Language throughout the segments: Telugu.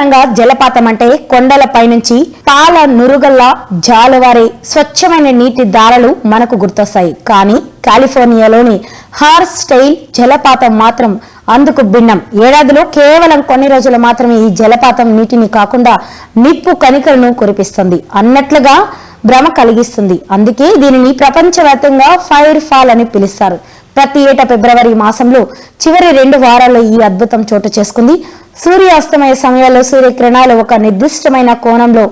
సాధారణంగా జలపాతం అంటే కొండలపై నుంచి పాల నురుగల్లా జాలువారే స్వచ్ఛమైన నీటి దారలు మనకు గుర్తొస్తాయి. కానీ కాలిఫోర్నియాలోని హార్స్ స్టైల్ జలపాతం మాత్రం అందుకు భిన్నం. ఏడాదిలో కేవలం కొన్ని రోజులు మాత్రమే ఈ జలపాతం నీటిని కాకుండా నిప్పు కణికలను కురిపిస్తుంది అన్నట్లుగా భ్రమ కలిగిస్తుంది. అందుకే దీనిని ప్రపంచవ్యాప్తంగా ఫైర్ ఫాల్ అని పిలుస్తారు. ప్రతి ఏటా ఫిబ్రవరి మాసంలో చివరి 2 వారాల్లో ఈ అద్భుతం చోటు చేసుకుంది. సూర్యాస్తమయ సమయాల్లో సూర్యకిరణాలు ఒక నిర్దిష్టమైన కోణంలో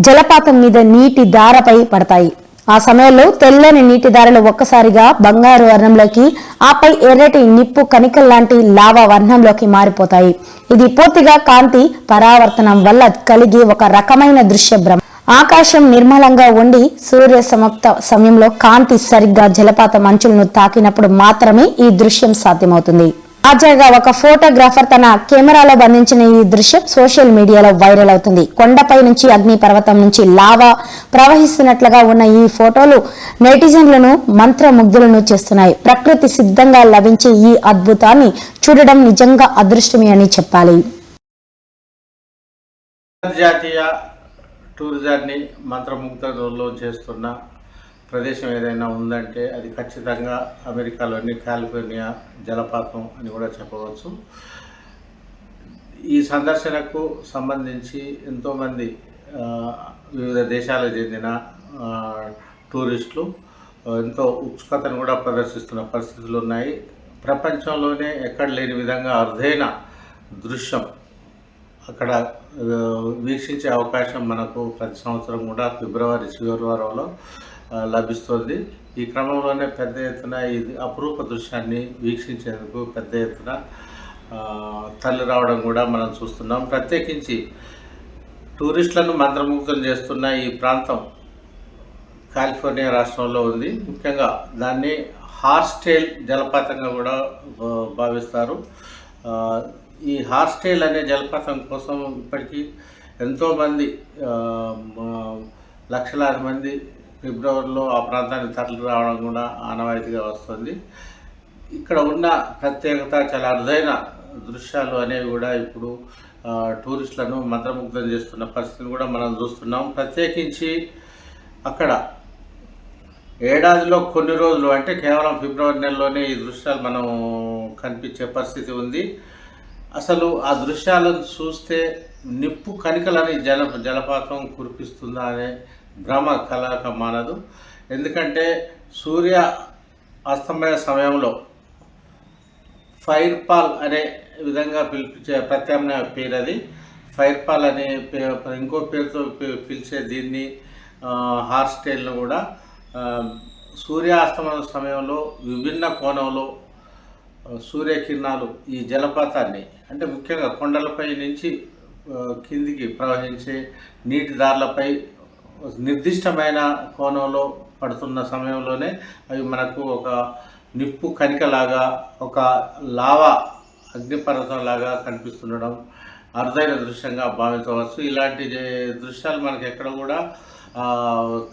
జలపాతం మీద నీటి దారపై పడతాయి. ఆ సమయంలో తెల్లని నీటి దారలు ఒక్కసారిగా బంగారు వర్ణంలోకి, ఆపై ఎర్రటి నిప్పు కణికల్లాంటి లావా వర్ణంలోకి మారిపోతాయి. ఇది పూర్తిగా కాంతి పరావర్తనం వల్ల కలిగే ఒక రకమైన దృశ్య భ్రమ. ఆకాశం నిర్మలంగా ఉండి సూర్య సమాప్త సమయంలో కాంతి సరిగ్గా జలపాతం అంచులను తాకినప్పుడు మాత్రమే ఈ దృశ్యం సాధ్యమవుతుంది. తాజాగా ఒక ఫోటోగ్రాఫర్ తన కెమెరాలో బంధించిన ఈ దృశ్యం సోషల్ మీడియాలో వైరల్ అవుతుంది. కొండపై నుంచి అగ్ని పర్వతం నుంచి లావా ప్రవహిస్తున్నట్లుగా ఉన్న ఈ ఫోటోలు నెటిజన్లను మంత్రముగ్ధులను చేస్తున్నాయి. ప్రకృతి సిద్ధంగా లభించే ఈ అద్భుతాన్ని చూడడం నిజంగా అదృష్టమే అని చెప్పాలి. టూరిజాన్ని మంత్రముగ్ధలో చేస్తున్న ప్రదేశం ఏదైనా ఉందంటే అది ఖచ్చితంగా అమెరికాలోని కాలిఫోర్నియా జలపాతం అని కూడా చెప్పవచ్చు. ఈ సందర్శనకు సంబంధించి ఎంతోమంది వివిధ దేశాలకు చెందిన టూరిస్టులు ఎంతో ఉత్సుకతను కూడా ప్రదర్శిస్తున్న పరిస్థితులు ఉన్నాయి. ప్రపంచంలోనే ఎక్కడ లేని విధంగా అరుదైన దృశ్యం అక్కడ వీక్షించే అవకాశం మనకు ప్రతి సంవత్సరం కూడా ఫిబ్రవరి చివరి వారంలో లభిస్తుంది. ఈ క్రమంలోనే పెద్ద ఎత్తున ఈ అపురూప దృశ్యాన్ని వీక్షించేందుకు పెద్ద ఎత్తున తరలి రావడం కూడా మనం చూస్తున్నాం. ప్రత్యేకించి టూరిస్టులను మంత్రముగ్ధం చేస్తున్న ఈ ప్రాంతం కాలిఫోర్నియా రాష్ట్రంలో ఉంది. ముఖ్యంగా దాన్ని హార్స్టైల్ జలపాతంగా కూడా భావిస్తారు. ఈ హార్స్టైల్ అనే జలపాతం కోసం ఇప్పటికీ ఎంతోమంది లక్షలాది మంది ఫిబ్రవరిలో ఆ ప్రాంతానికి తరలి రావడం కూడా ఆనవాయితీగా వస్తుంది. ఇక్కడ ఉన్న ప్రత్యేకత చాలా అరుదైన దృశ్యాలు అనేవి కూడా ఇప్పుడు టూరిస్టులను మంత్రముగ్ధం చేస్తున్న పరిస్థితిని కూడా మనం చూస్తున్నాం. ప్రత్యేకించి అక్కడ ఏడాదిలో కొన్ని రోజులు అంటే కేవలం ఫిబ్రవరి నెలలోనే ఈ దృశ్యాలు మనం కనిపించే పరిస్థితి ఉంది. అసలు ఆ దృశ్యాలను చూస్తే నిప్పు కణికలని జలపాతం కురిపిస్తుందా అనే భ్రమ కలగక మానదు. ఎందుకంటే సూర్య అస్తమయ సమయంలో ఫైర్ ఫాల్ అనే విధంగా పిలిపించే ప్రత్యామ్నాయ పేరు అది. ఫైర్ ఫాల్ అనే ఇంకో పేరుతో పిలిచే దీన్ని హార్స్టైల్ను కూడా సూర్యాస్తమయ సమయంలో విభిన్న కోణంలో సూర్యకిరణాలు ఈ జలపాతాన్ని అంటే ముఖ్యంగా కొండలపై నుంచి కిందికి ప్రవహించే నీటి దారులపై నిర్దిష్టమైన కోణంలో పడుతున్న సమయంలోనే అవి మనకు ఒక నిప్పు కణికలాగా, ఒక లావా అగ్నిపర్వతంలాగా కనిపిస్తుండడం అరుదైన దృశ్యంగా భావించవచ్చు. ఇలాంటి దృశ్యాలు మనకు ఎక్కడ కూడా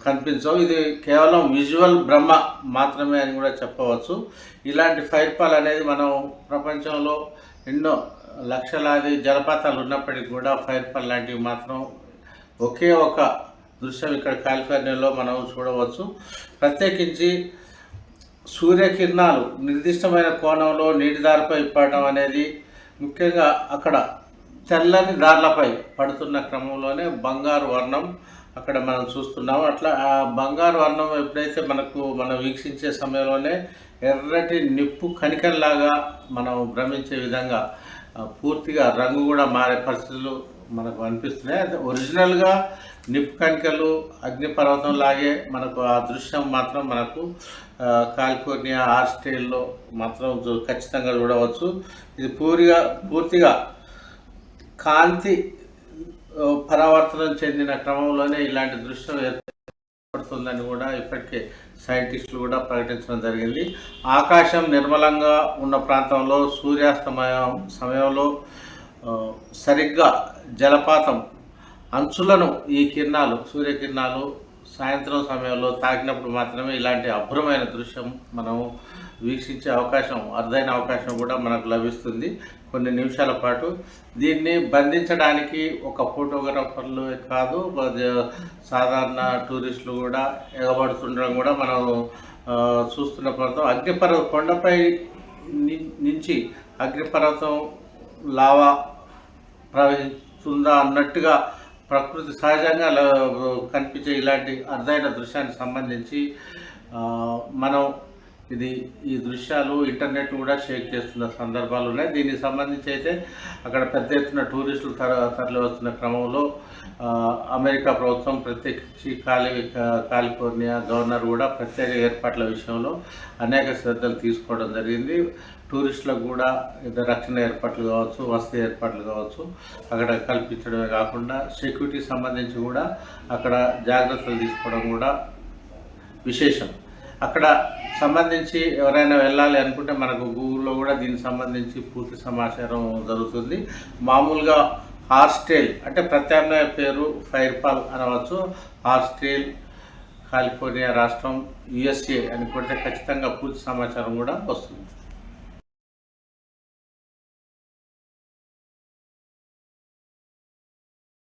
కనిపించవు. ఇది కేవలం విజువల్ బ్రహ్మ మాత్రమే అని కూడా చెప్పవచ్చు. ఇలాంటి ఫైర్ ఫాల్ అనేది మనం ప్రపంచంలో ఎన్నో లక్షలాది జలపాతాలు ఉన్నప్పటికీ కూడా ఫైర్ ఫాల్ లాంటివి మాత్రం ఒకే ఒక దృశ్యం ఇక్కడ కాలిఫోర్నియాలో మనం చూడవచ్చు. ప్రత్యేకించి సూర్యకిరణాలు నిర్దిష్టమైన కోణంలో నీటి దారిపై పడడం అనేది ముఖ్యంగా అక్కడ తెల్లని దారులపై పడుతున్న క్రమంలోనే బంగారు వర్ణం అక్కడ మనం చూస్తున్నాము. అట్లా ఆ బంగారు వర్ణం ఎప్పుడైతే మనం వీక్షించే సమయంలోనే ఎర్రటి నిప్పు కణికల్లాగా మనం భ్రమించే విధంగా పూర్తిగా రంగు కూడా మారే పరిస్థితులు మనకు అనిపిస్తున్నాయి. అది ఒరిజినల్గా నిప్పు కణికలు అగ్నిపర్వతం లాగే మనకు ఆ దృశ్యం మాత్రం మనకు కాలిఫోర్నియా హార్స్టైల్లో మాత్రం ఖచ్చితంగా చూడవచ్చు. ఇది పూర్తిగా కాంతి పరావర్తనం చెందిన క్రమంలోనే ఇలాంటి దృశ్యం ఏర్పడుతుందని కూడా ఇప్పటికే సైంటిస్టులు కూడా ప్రకటించడం జరిగింది. ఆకాశం నిర్మలంగా ఉన్న ప్రాంతంలో సూర్యాస్తమయం సమయంలో సరిగ్గా జలపాతం అంచులను ఈ సూర్యకిరణాలు సాయంత్రం సమయంలో తాకినప్పుడు మాత్రమే ఇలాంటి అద్భుతమైన దృశ్యం మనం వీక్షించే అవకాశం, అరుదైన అవకాశం కూడా మనకు లభిస్తుంది కొన్ని నిమిషాల పాటు. దీన్ని బంధించడానికి ఒక ఫోటోగ్రాఫర్లు కాదు, సాధారణ టూరిస్టులు కూడా ఎగబడుతుండడం కూడా మనం చూస్తున్న ప్రాంతం. అగ్నిపర్వతం కొండపై నుంచి అగ్నిపర్వతం లావా ప్రవహిస్తుందా అన్నట్టుగా ప్రకృతి సహజంగా కనిపించే ఇలాంటి అరుదైన దృశ్యానికి సంబంధించి మనం ఈ దృశ్యాలు ఇంటర్నెట్ కూడా షేర్ చేస్తున్న సందర్భాలు ఉన్నాయి. దీనికి సంబంధించి అయితే అక్కడ పెద్ద ఎత్తున టూరిస్టులు తరలి వస్తున్న క్రమంలో అమెరికా ప్రభుత్వం, ప్రత్యేకించి కాలిఫోర్నియా గవర్నర్ కూడా ప్రత్యేక ఏర్పాట్ల విషయంలో అనేక శ్రద్ధలు తీసుకోవడం జరిగింది. టూరిస్టులకు కూడా రక్షణ ఏర్పాట్లు కావచ్చు, వసతి ఏర్పాట్లు కావచ్చు అక్కడ కల్పించడమే కాకుండా సెక్యూరిటీకి సంబంధించి కూడా అక్కడ జాగ్రత్తలు తీసుకోవడం కూడా విశేషం. అక్కడ సంబంధించి ఎవరైనా వెళ్ళాలి అనుకుంటే మనకు గూగుల్లో కూడా దీనికి సంబంధించి పూర్తి సమాచారం జరుగుతుంది. మామూలుగా హార్స్టేల్ అంటే ప్రత్యామ్నాయ పేరు ఫైర్ఫాల్ అనవచ్చు. హార్స్టేల్ కాలిఫోర్నియా రాష్ట్రం USA అని కొడితే ఖచ్చితంగా పూర్తి సమాచారం కూడా వస్తుంది.